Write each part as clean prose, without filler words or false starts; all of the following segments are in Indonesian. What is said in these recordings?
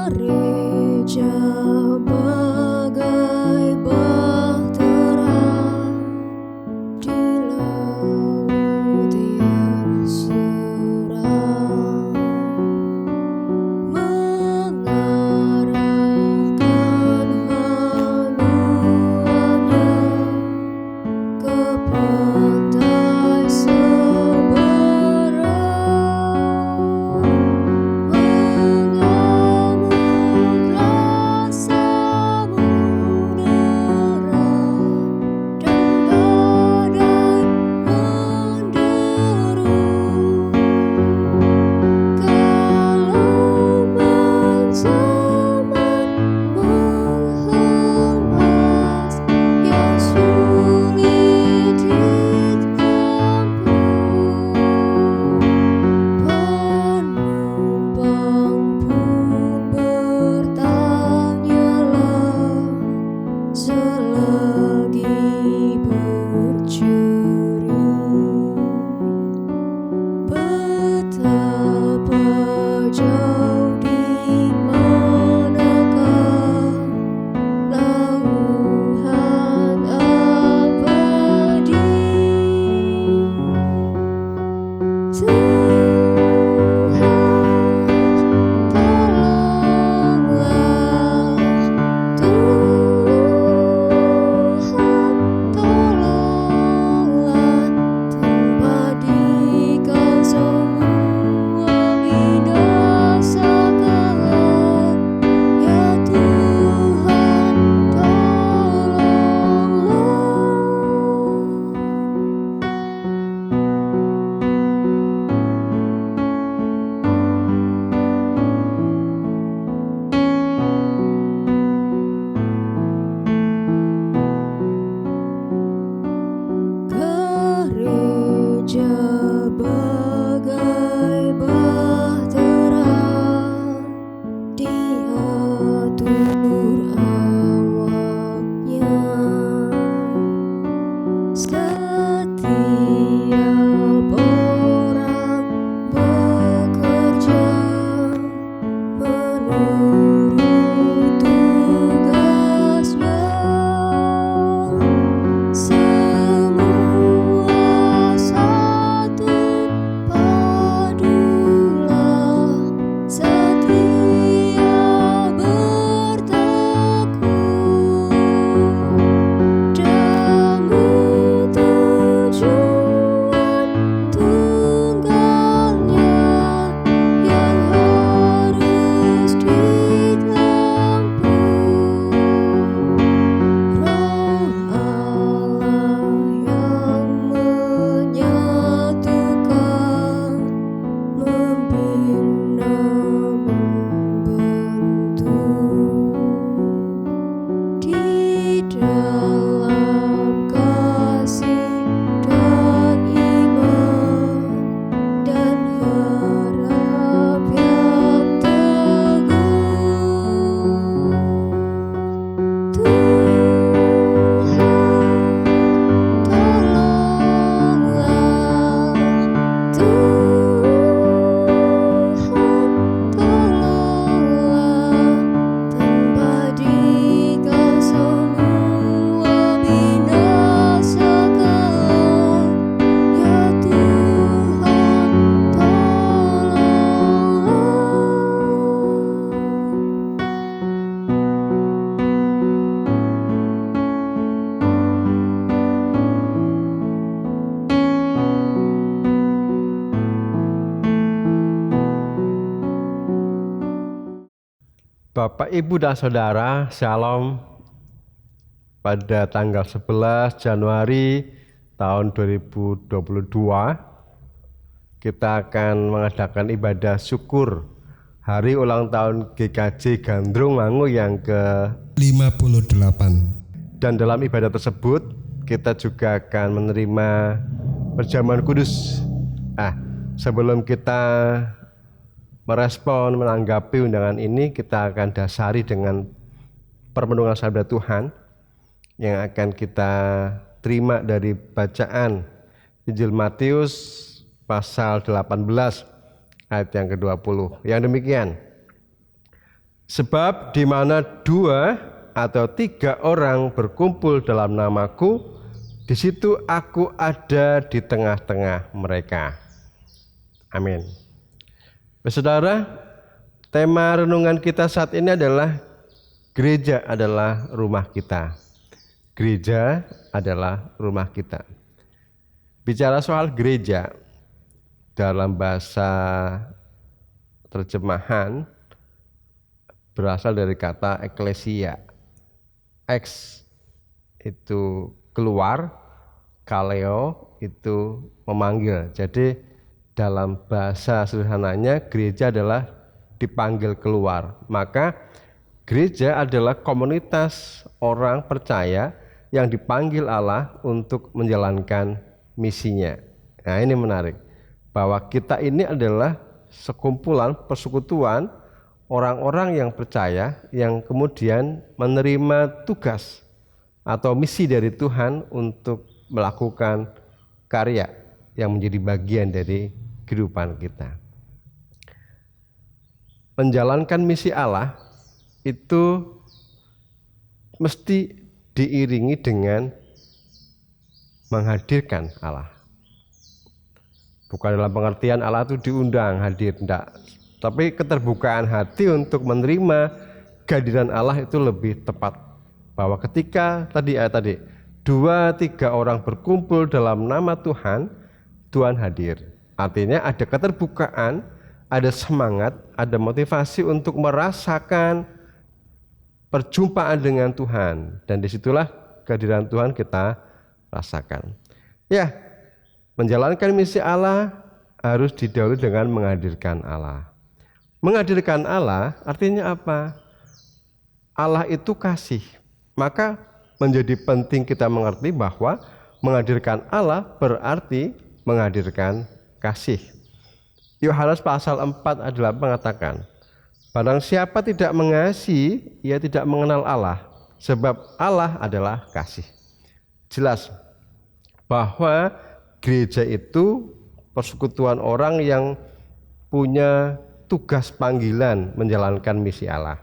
Gereja bagai bahtera di laut yang suram, mengarahkan haluannya ke pantai seberang, mengamuklah samudera dan badai menderu. Gelombang zaman menghempas yang sulit ditampung. Penumpang pun bertanyalah selagi bercuri, betapa jauh di manakah lauhan abadi. Tuhan tolonglah, tempat di kau semua binasa kelak. Ya Tuhan gereja bagai bahtera diatur awaknya, setiap orang bekerja menurut tugasnya. Semua satu padulah, setia bertekun demi tujuan tunggalnya yang harus ditampung. Roh Allah yang menyatukan, membina, membentuk di dalam kasih dan iman dan harap yang teguh. Tuhan tolonglah, tempat di kau semua binasa kelak. Ya Tuhan tolonglah. Bapak, Ibu, dan Saudara, Shalom. Pada tanggal 11 Januari tahun 2022, kita akan mengadakan ibadah syukur hari ulang tahun GKJ Gandrung Mangu yang ke-58. Dan dalam ibadah tersebut, kita juga akan menerima perjamuan kudus. Sebelum kita merespon, menanggapi undangan ini, kita akan dasari dengan permenungan sabda Tuhan yang akan kita terima dari bacaan Injil Matius pasal 18 ayat yang ke-20. Yang demikian, sebab di mana 2 atau 3 orang berkumpul dalam namaku, di situ aku ada di tengah-tengah mereka. Amin. Saudara, tema renungan kita saat ini adalah gereja adalah rumah kita. Gereja adalah rumah kita. Bicara soal gereja dalam bahasa terjemahan berasal dari kata eklesia. Ex itu keluar, kaleo itu memanggil. Jadi dalam bahasa sederhananya gereja adalah dipanggil keluar. Maka gereja adalah komunitas orang percaya yang dipanggil Allah untuk menjalankan misinya. Nah, ini menarik bahwa kita ini adalah sekumpulan persekutuan orang-orang yang percaya yang kemudian menerima tugas atau misi dari Tuhan untuk melakukan karya yang menjadi bagian dari kehidupan kita. Menjalankan misi Allah itu mesti diiringi dengan menghadirkan Allah. Bukan dalam pengertian Allah itu diundang hadir, tidak. Tapi keterbukaan hati untuk menerima kehadiran Allah itu lebih tepat. Bahwa ketika ayat tadi 2-3 orang berkumpul dalam nama Tuhan, Tuhan hadir. Artinya ada keterbukaan, ada semangat, ada motivasi untuk merasakan perjumpaan dengan Tuhan. Dan disitulah kehadiran Tuhan kita rasakan. Ya, menjalankan misi Allah harus didahului dengan menghadirkan Allah. Menghadirkan Allah artinya apa? Allah itu kasih. Maka menjadi penting kita mengerti bahwa menghadirkan Allah berarti menghadirkan kasih. Yohanes pasal 4 ayat 8 mengatakan, barang siapa tidak mengasihi, ia tidak mengenal Allah, sebab Allah adalah kasih. Jelas bahwa gereja itu persekutuan orang yang punya tugas panggilan menjalankan misi Allah.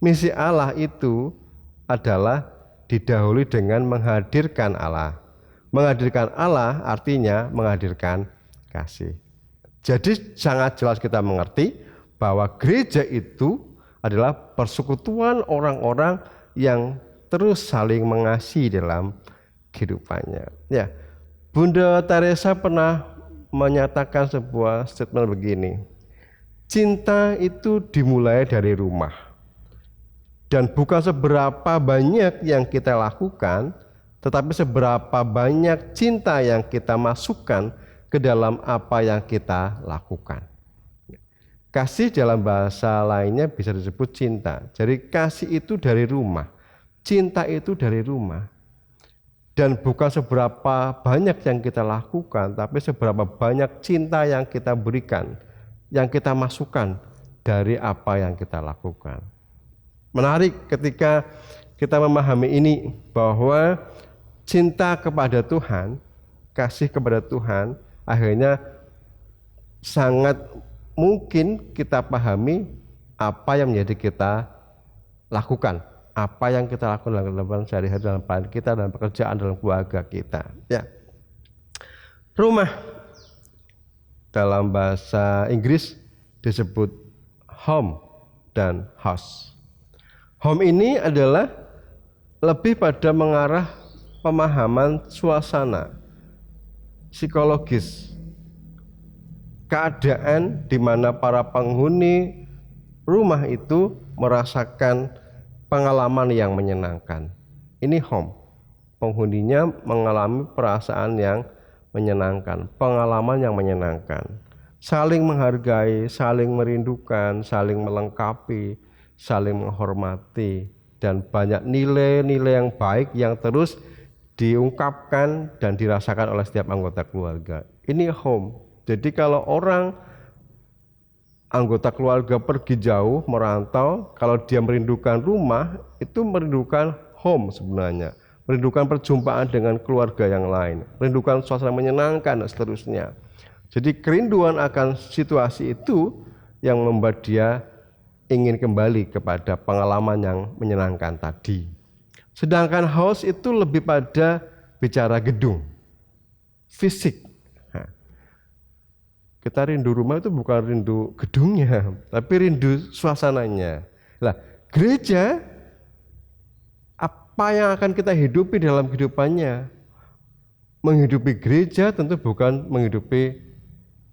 Misi Allah itu adalah didahului dengan menghadirkan Allah. Menghadirkan Allah artinya menghadirkan kasih. Jadi sangat jelas kita mengerti bahwa gereja itu adalah persekutuan orang-orang yang terus saling mengasihi dalam kehidupannya. Ya, Bunda Teresa pernah menyatakan sebuah statement begini, cinta itu dimulai dari rumah. Dan bukan seberapa banyak yang kita lakukan, tetapi seberapa banyak cinta yang kita masukkan ke dalam apa yang kita lakukan. Kasih dalam bahasa lainnya bisa disebut cinta. Jadi kasih itu dari rumah, cinta itu dari rumah. Dan bukan seberapa banyak yang kita lakukan, tapi seberapa banyak cinta yang kita berikan, yang kita masukkan dari apa yang kita lakukan. Menarik ketika kita memahami ini, bahwa cinta kepada Tuhan, kasih kepada Tuhan, akhirnya sangat mungkin kita pahami apa yang menjadi kita lakukan, apa yang kita lakukan dalam kehidupan sehari-hari, dalam peran kita, dalam pekerjaan, dalam keluarga kita. Ya, rumah dalam bahasa Inggris disebut home dan house. Home ini adalah lebih pada mengarah pemahaman suasana psikologis, keadaan di mana para penghuni rumah itu merasakan pengalaman yang menyenangkan. Ini home. Penghuninya mengalami perasaan yang menyenangkan, pengalaman yang menyenangkan. Saling menghargai, saling merindukan, saling melengkapi, saling menghormati, dan banyak nilai-nilai yang baik yang terus diungkapkan dan dirasakan oleh setiap anggota keluarga. Ini home. Jadi kalau orang anggota keluarga pergi jauh, merantau, kalau dia merindukan rumah, itu merindukan home sebenarnya. Merindukan perjumpaan dengan keluarga yang lain, merindukan suasana menyenangkan dan seterusnya. Jadi kerinduan akan situasi itu yang membuat dia ingin kembali kepada pengalaman yang menyenangkan tadi. Sedangkan house itu lebih pada bicara gedung, fisik. Kita rindu rumah itu bukan rindu gedungnya, tapi rindu suasananya. Nah, gereja, apa yang akan kita hidupi dalam kehidupannya? Menghidupi gereja tentu bukan menghidupi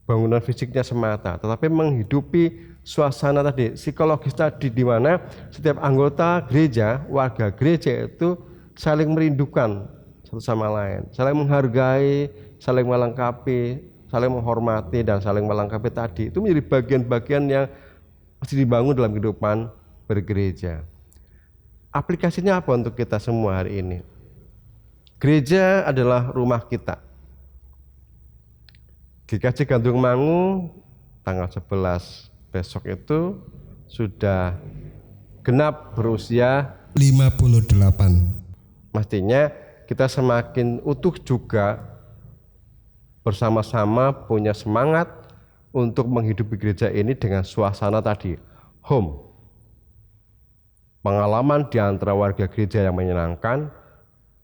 bangunan fisiknya semata, tetapi menghidupi suasana tadi, psikologis tadi, di mana setiap anggota gereja, warga gereja itu saling merindukan satu sama lain, saling menghargai, saling melengkapi, saling menghormati dan saling melengkapi tadi. Itu menjadi bagian-bagian yang mesti dibangun dalam kehidupan bergereja. Aplikasinya apa untuk kita semua hari ini? Gereja adalah rumah kita. GKJ Gandrung Mangu tanggal 11 besok itu sudah genap berusia 58. Mestinya kita semakin utuh juga bersama-sama punya semangat untuk menghidupi gereja ini dengan suasana tadi, home. Pengalaman di antara warga gereja yang menyenangkan,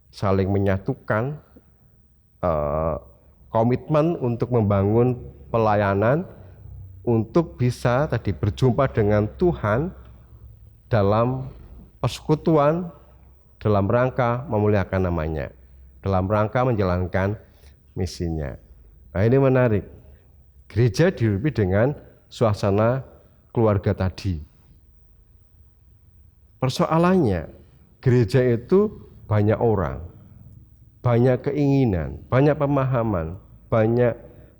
saling menyatukan, komitmen untuk membangun pelayanan, untuk bisa tadi berjumpa dengan Tuhan dalam persekutuan, dalam rangka memuliakan namanya, dalam rangka menjalankan misinya. Nah, ini menarik. Gereja dihidupi dengan suasana keluarga tadi. Persoalannya, gereja itu banyak orang, banyak keinginan, banyak pemahaman, banyak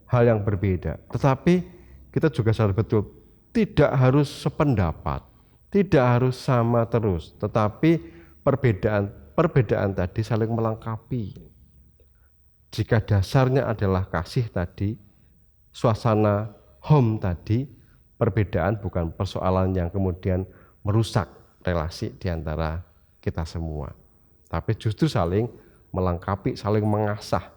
hal yang berbeda. Tetapi kita juga sadar betul, tidak harus sependapat, tidak harus sama terus, tetapi perbedaan tadi saling melengkapi. Jika dasarnya adalah kasih tadi, suasana home tadi, perbedaan bukan persoalan yang kemudian merusak relasi di antara kita semua. Tapi justru saling melengkapi, saling mengasah.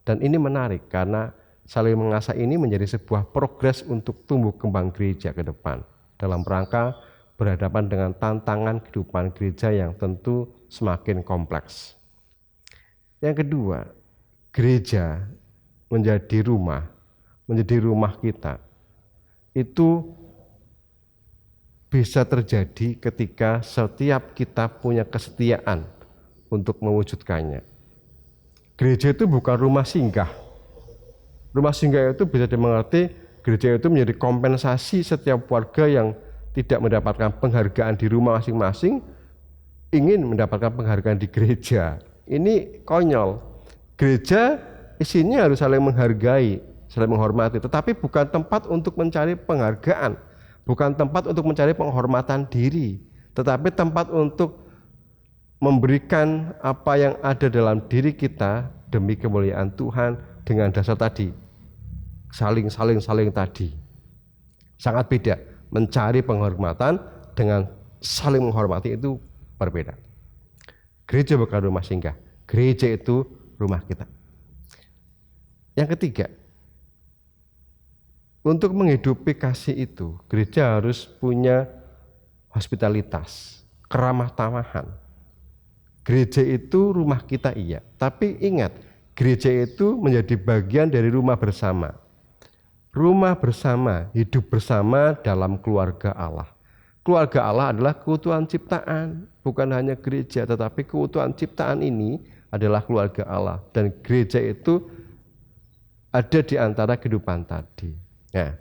Dan ini menarik karena saling mengasah ini menjadi sebuah progres untuk tumbuh kembang gereja ke depan. Dalam rangka berhadapan dengan tantangan kehidupan gereja yang tentu semakin kompleks. Yang kedua, gereja menjadi rumah kita, itu bisa terjadi ketika setiap kita punya kesetiaan untuk mewujudkannya. Gereja itu bukan rumah singgah. Rumah singgah itu bisa dimengerti, gereja itu menjadi kompensasi setiap warga yang tidak mendapatkan penghargaan di rumah masing-masing, ingin mendapatkan penghargaan di gereja. Ini konyol. Gereja isinya harus saling menghargai, saling menghormati, tetapi bukan tempat untuk mencari penghargaan, bukan tempat untuk mencari penghormatan diri, tetapi tempat untuk memberikan apa yang ada dalam diri kita demi kemuliaan Tuhan dengan dasar tadi, saling tadi. Sangat beda, mencari penghormatan dengan saling menghormati itu berbeda. Gereja bukan rumah singgah, gereja itu rumah kita. Yang ketiga, untuk menghidupi kasih itu, gereja harus punya hospitalitas, keramah tamahan. Gereja itu rumah kita iya, tapi ingat, gereja itu menjadi bagian dari rumah bersama. Rumah bersama, hidup bersama dalam keluarga Allah. Keluarga Allah adalah keutuhan ciptaan, bukan hanya gereja, tetapi keutuhan ciptaan ini adalah keluarga Allah, dan gereja itu ada di antara kehidupan tadi. Nah,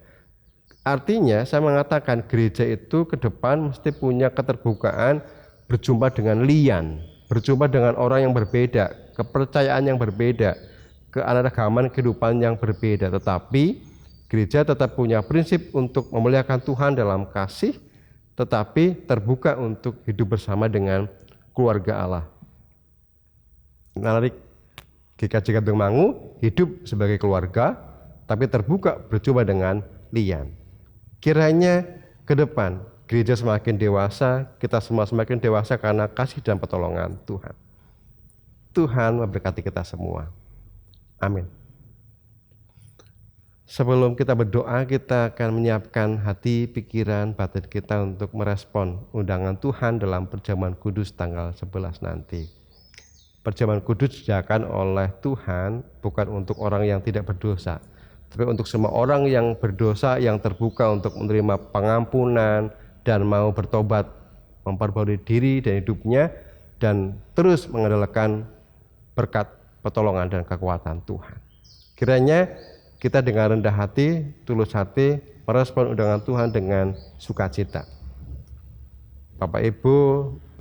artinya saya mengatakan gereja itu ke depan mesti punya keterbukaan berjumpa dengan lian, berjumpa dengan orang yang berbeda, kepercayaan yang berbeda, keanekaragaman kehidupan yang berbeda, tetapi gereja tetap punya prinsip untuk memuliakan Tuhan dalam kasih, tetapi terbuka untuk hidup bersama dengan keluarga Allah. Menarik, GKJ Gandrung Mangu hidup sebagai keluarga, tapi terbuka berjumpa dengan lian. Kiranya ke depan gereja semakin dewasa, kita semua semakin dewasa karena kasih dan pertolongan Tuhan. Tuhan memberkati kita semua. Amin. Sebelum kita berdoa, kita akan menyiapkan hati, pikiran, batin kita untuk merespon undangan Tuhan dalam perjamuan kudus tanggal 11 nanti. Perjamuan kudus disediakan oleh Tuhan bukan untuk orang yang tidak berdosa, tapi untuk semua orang yang berdosa, yang terbuka untuk menerima pengampunan dan mau bertobat, memperbarui diri dan hidupnya, dan terus mengandalkan berkat pertolongan dan kekuatan Tuhan. Kiranya kita dengan rendah hati, tulus hati, merespon undangan Tuhan dengan sukacita. Bapak Ibu,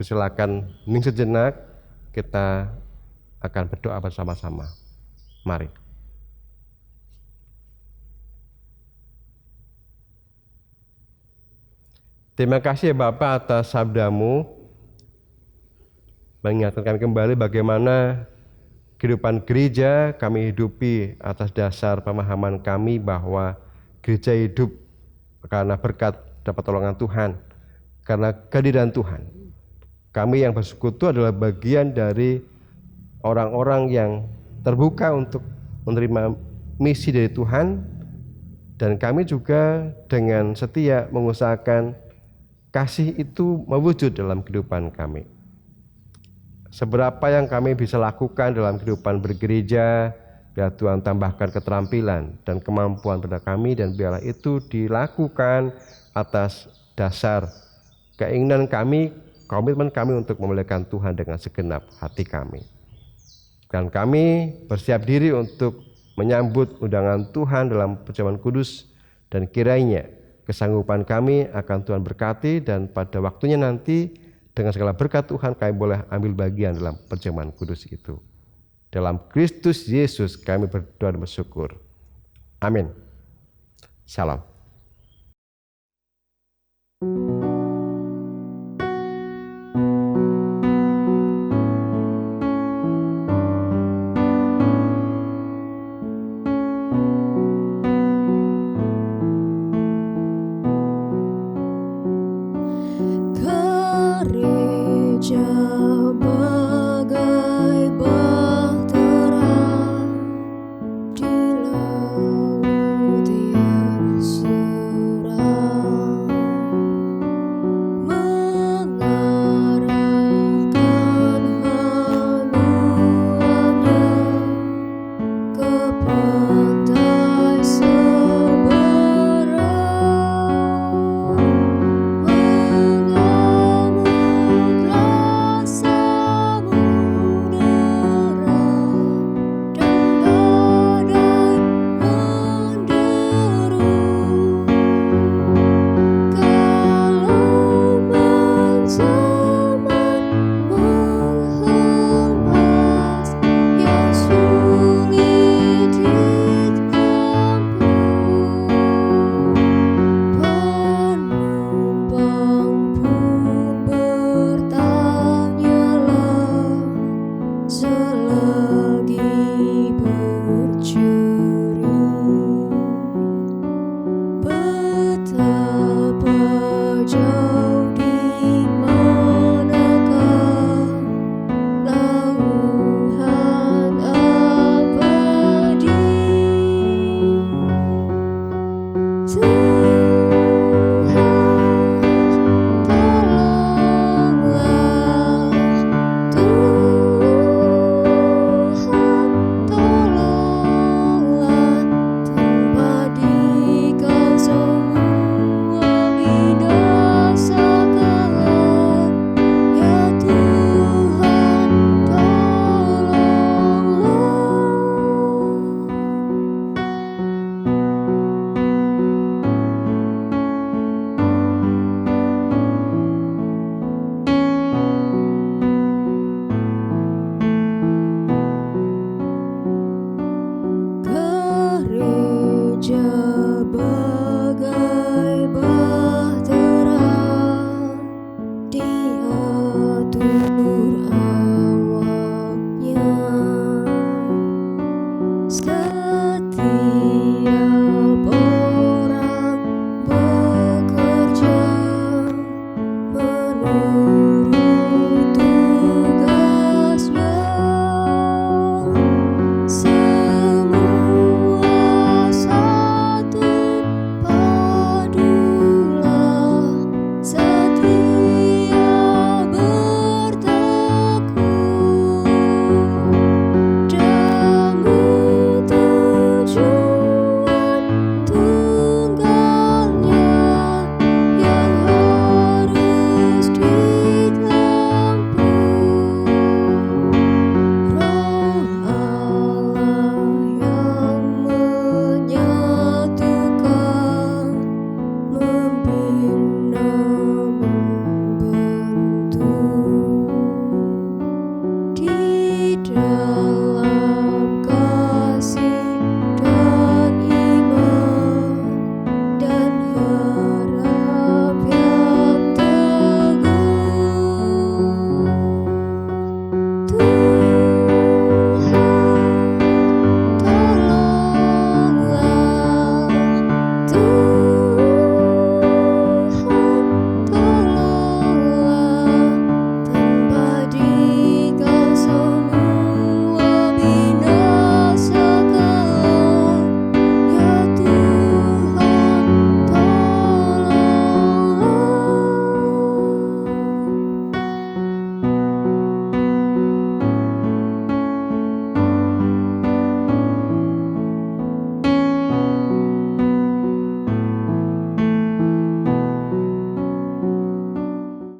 silakan hening sejenak, kita akan berdoa bersama-sama. Mari. Terima kasih ya Bapak atas sabdamu, mengingatkan kami kembali bagaimana kehidupan gereja kami hidupi atas dasar pemahaman kami bahwa gereja hidup karena berkat dan pertolongan Tuhan, karena kehadiran Tuhan. Kami yang bersekutu adalah bagian dari orang-orang yang terbuka untuk menerima misi dari Tuhan, dan kami juga dengan setia mengusahakan kasih itu mewujud dalam kehidupan kami. Seberapa yang kami bisa lakukan dalam kehidupan bergereja, biar Tuhan tambahkan keterampilan dan kemampuan pada kami, dan biarlah itu dilakukan atas dasar keinginan kami, komitmen kami untuk memuliakan Tuhan dengan segenap hati kami. Dan kami bersiap diri untuk menyambut undangan Tuhan dalam perjamuan kudus, dan kiranya kesanggupan kami akan Tuhan berkati, dan pada waktunya nanti dengan segala berkat Tuhan kami boleh ambil bagian dalam perjamuan kudus itu. Dalam Kristus Yesus kami berdoa dan bersyukur. Amin. Shalom.